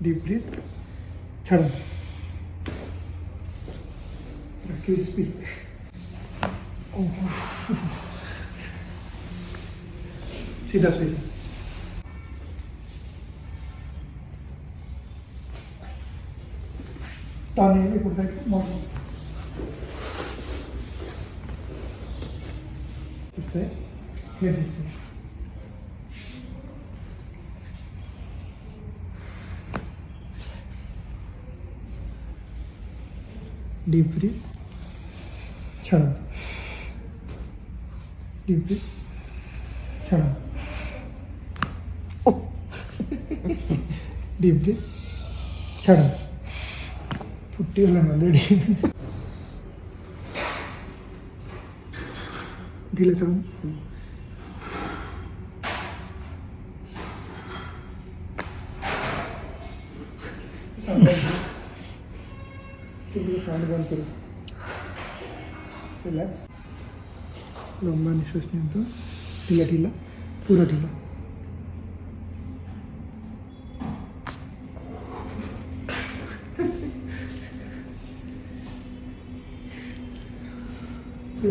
deep breath छाड़ो crispy सीधा सो जाओ ताने भी पड़ता है मॉडल इससे हेड से डीप ब्रीथ छाड़ो डीप ब्रीथ छाड़ो डीप ब्रीथ छाड़ो फुट्टी वाला ऑलरेडी ढीले छाड़ो साउंड बंद करो रिलैक्स लंबा निश्वास नियंत्रण ढीला ढीला पूरा ढीला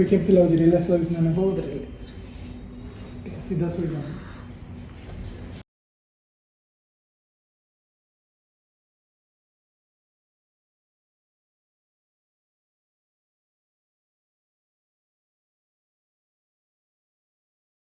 केमती लगे रिलैक्स लगे बहुत रिलैक्स सीधा सो जाओ